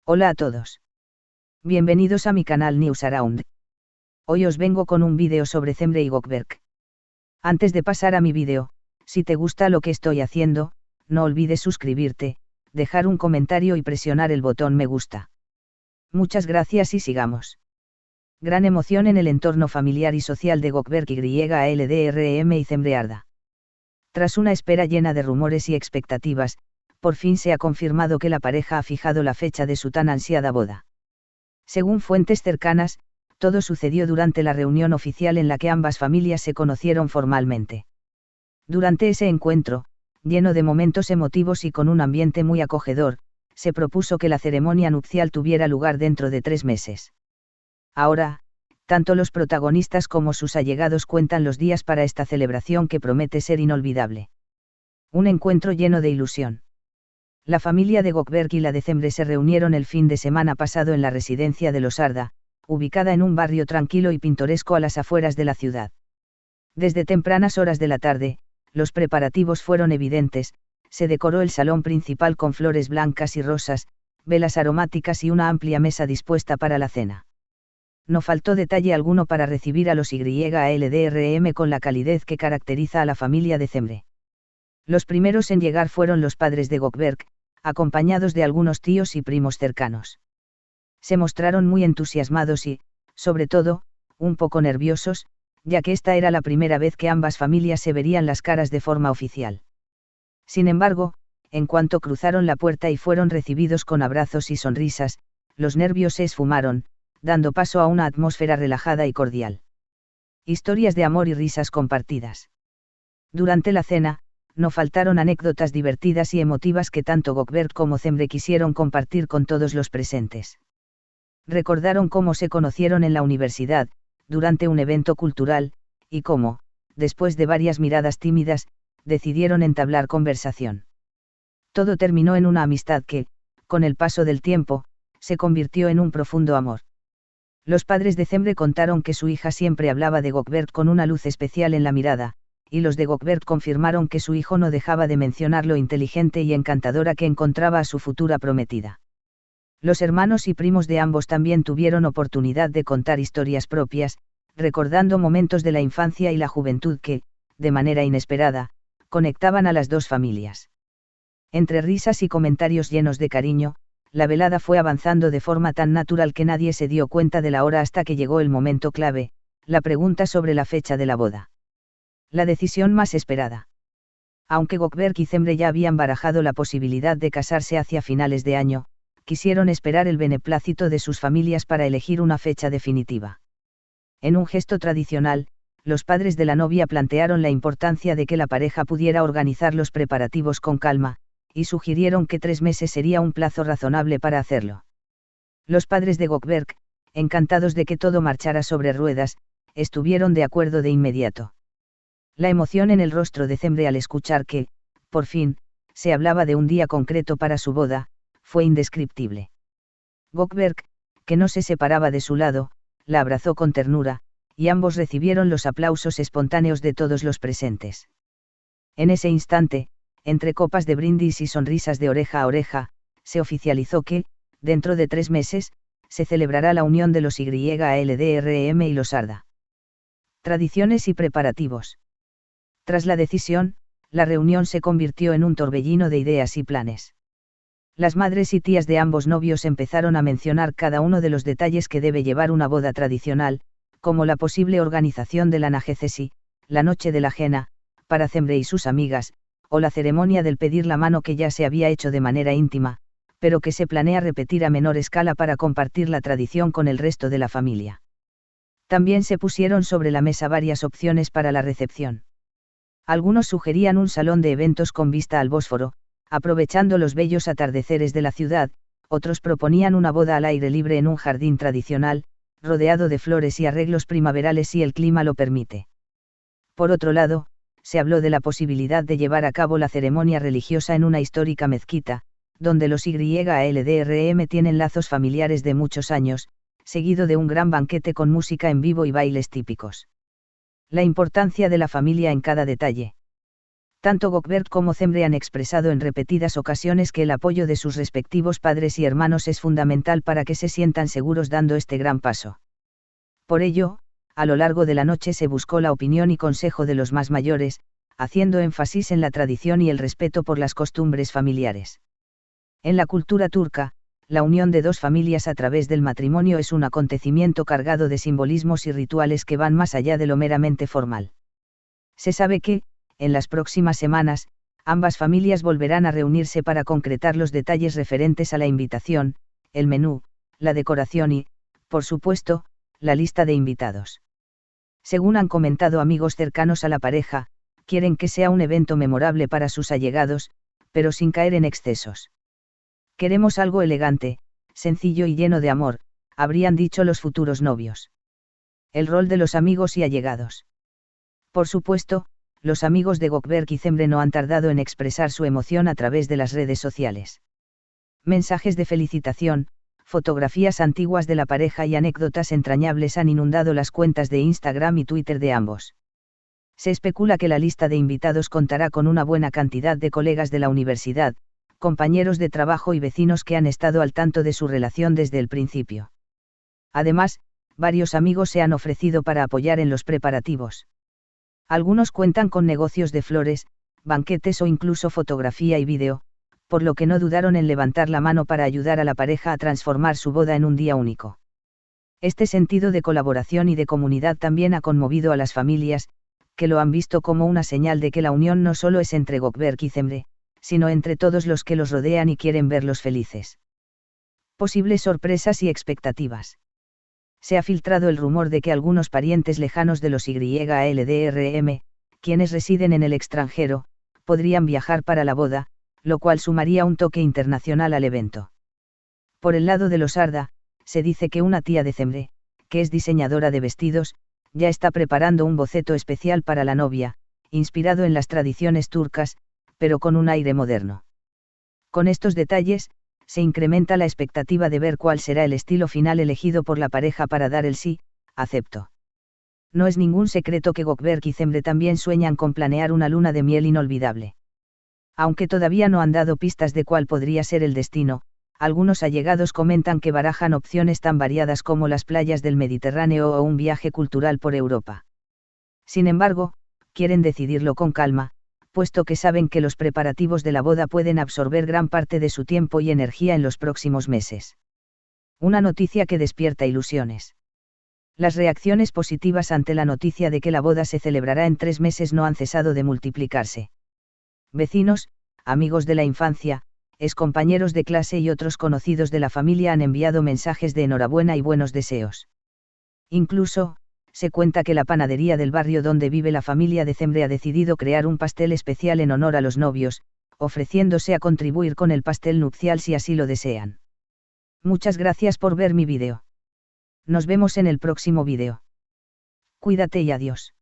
Hola a todos. Bienvenidos a mi canal News Around. Hoy os vengo con un vídeo sobre Cemre y Gökberk. Antes de pasar a mi vídeo, si te gusta lo que estoy haciendo, no olvides suscribirte, dejar un comentario y presionar el botón me gusta. Muchas gracias y sigamos. Gran emoción en el entorno familiar y social de Gökberk YLDRM y Cemre Arda. Tras una espera llena de rumores y expectativas, por fin se ha confirmado que la pareja ha fijado la fecha de su tan ansiada boda. Según fuentes cercanas, todo sucedió durante la reunión oficial en la que ambas familias se conocieron formalmente. Durante ese encuentro, lleno de momentos emotivos y con un ambiente muy acogedor, se propuso que la ceremonia nupcial tuviera lugar dentro de 3 meses. Ahora, tanto los protagonistas como sus allegados cuentan los días para esta celebración que promete ser inolvidable. Un encuentro lleno de ilusión. La familia de Gökberk y la de Cemre se reunieron el fin de semana pasado en la residencia de los Arda, ubicada en un barrio tranquilo y pintoresco a las afueras de la ciudad. Desde tempranas horas de la tarde, los preparativos fueron evidentes, se decoró el salón principal con flores blancas y rosas, velas aromáticas y una amplia mesa dispuesta para la cena. No faltó detalle alguno para recibir a los YLDRM con la calidez que caracteriza a la familia de Cemre. Los primeros en llegar fueron los padres de Gökberk, acompañados de algunos tíos y primos cercanos. Se mostraron muy entusiasmados y, sobre todo, un poco nerviosos, ya que esta era la primera vez que ambas familias se verían las caras de forma oficial. Sin embargo, en cuanto cruzaron la puerta y fueron recibidos con abrazos y sonrisas, los nervios se esfumaron, dando paso a una atmósfera relajada y cordial. Historias de amor y risas compartidas. Durante la cena, no faltaron anécdotas divertidas y emotivas que tanto Gökberk como Cemre quisieron compartir con todos los presentes. Recordaron cómo se conocieron en la universidad, durante un evento cultural, y cómo, después de varias miradas tímidas, decidieron entablar conversación. Todo terminó en una amistad que, con el paso del tiempo, se convirtió en un profundo amor. Los padres de Cemre contaron que su hija siempre hablaba de Gökberk con una luz especial en la mirada, y los de Gökberk confirmaron que su hijo no dejaba de mencionar lo inteligente y encantadora que encontraba a su futura prometida. Los hermanos y primos de ambos también tuvieron oportunidad de contar historias propias, recordando momentos de la infancia y la juventud que, de manera inesperada, conectaban a las dos familias. Entre risas y comentarios llenos de cariño, la velada fue avanzando de forma tan natural que nadie se dio cuenta de la hora hasta que llegó el momento clave, la pregunta sobre la fecha de la boda. La decisión más esperada. Aunque Gökberk y Cemre ya habían barajado la posibilidad de casarse hacia finales de año, quisieron esperar el beneplácito de sus familias para elegir una fecha definitiva. En un gesto tradicional, los padres de la novia plantearon la importancia de que la pareja pudiera organizar los preparativos con calma, y sugirieron que 3 meses sería un plazo razonable para hacerlo. Los padres de Gökberk, encantados de que todo marchara sobre ruedas, estuvieron de acuerdo de inmediato. La emoción en el rostro de Cemre al escuchar que, por fin, se hablaba de un día concreto para su boda, fue indescriptible. Gökberk, que no se separaba de su lado, la abrazó con ternura, y ambos recibieron los aplausos espontáneos de todos los presentes. En ese instante, entre copas de brindis y sonrisas de oreja a oreja, se oficializó que, dentro de 3 meses, se celebrará la unión de los YLDRM y los Arda. Tradiciones y preparativos. Tras la decisión, la reunión se convirtió en un torbellino de ideas y planes. Las madres y tías de ambos novios empezaron a mencionar cada uno de los detalles que debe llevar una boda tradicional, como la posible organización de la Nagecesi, la noche de la Jena, para Cemre y sus amigas, o la ceremonia del pedir la mano que ya se había hecho de manera íntima, pero que se planea repetir a menor escala para compartir la tradición con el resto de la familia. También se pusieron sobre la mesa varias opciones para la recepción. Algunos sugerían un salón de eventos con vista al Bósforo, aprovechando los bellos atardeceres de la ciudad, otros proponían una boda al aire libre en un jardín tradicional, rodeado de flores y arreglos primaverales si el clima lo permite. Por otro lado, se habló de la posibilidad de llevar a cabo la ceremonia religiosa en una histórica mezquita, donde los YLDRM tienen lazos familiares de muchos años, seguido de un gran banquete con música en vivo y bailes típicos. La importancia de la familia en cada detalle. Tanto Gökberk como Cemre han expresado en repetidas ocasiones que el apoyo de sus respectivos padres y hermanos es fundamental para que se sientan seguros dando este gran paso. Por ello, a lo largo de la noche se buscó la opinión y consejo de los más mayores, haciendo énfasis en la tradición y el respeto por las costumbres familiares. En la cultura turca, la unión de dos familias a través del matrimonio es un acontecimiento cargado de simbolismos y rituales que van más allá de lo meramente formal. Se sabe que, en las próximas semanas, ambas familias volverán a reunirse para concretar los detalles referentes a la invitación, el menú, la decoración y, por supuesto, la lista de invitados. Según han comentado amigos cercanos a la pareja, quieren que sea un evento memorable para sus allegados, pero sin caer en excesos. Queremos algo elegante, sencillo y lleno de amor, habrían dicho los futuros novios. El rol de los amigos y allegados. Por supuesto, los amigos de Gökberk y Cemre no han tardado en expresar su emoción a través de las redes sociales. Mensajes de felicitación, fotografías antiguas de la pareja y anécdotas entrañables han inundado las cuentas de Instagram y Twitter de ambos. Se especula que la lista de invitados contará con una buena cantidad de colegas de la universidad, compañeros de trabajo y vecinos que han estado al tanto de su relación desde el principio. Además, varios amigos se han ofrecido para apoyar en los preparativos. Algunos cuentan con negocios de flores, banquetes o incluso fotografía y vídeo, por lo que no dudaron en levantar la mano para ayudar a la pareja a transformar su boda en un día único. Este sentido de colaboración y de comunidad también ha conmovido a las familias, que lo han visto como una señal de que la unión no solo es entre Gökberk y Cemre, sino entre todos los que los rodean y quieren verlos felices. Posibles sorpresas y expectativas. Se ha filtrado el rumor de que algunos parientes lejanos de los YLDRM, quienes residen en el extranjero, podrían viajar para la boda, lo cual sumaría un toque internacional al evento. Por el lado de los Arda, se dice que una tía de Cemre, que es diseñadora de vestidos, ya está preparando un boceto especial para la novia, inspirado en las tradiciones turcas, pero con un aire moderno. Con estos detalles, se incrementa la expectativa de ver cuál será el estilo final elegido por la pareja para dar el sí, acepto. No es ningún secreto que Gökberk y Cemre también sueñan con planear una luna de miel inolvidable. Aunque todavía no han dado pistas de cuál podría ser el destino, algunos allegados comentan que barajan opciones tan variadas como las playas del Mediterráneo o un viaje cultural por Europa. Sin embargo, quieren decidirlo con calma, puesto que saben que los preparativos de la boda pueden absorber gran parte de su tiempo y energía en los próximos meses. Una noticia que despierta ilusiones. Las reacciones positivas ante la noticia de que la boda se celebrará en 3 meses no han cesado de multiplicarse. Vecinos, amigos de la infancia, excompañeros de clase y otros conocidos de la familia han enviado mensajes de enhorabuena y buenos deseos. Incluso, se cuenta que la panadería del barrio donde vive la familia de Cemre ha decidido crear un pastel especial en honor a los novios, ofreciéndose a contribuir con el pastel nupcial si así lo desean. Muchas gracias por ver mi vídeo. Nos vemos en el próximo vídeo. Cuídate y adiós.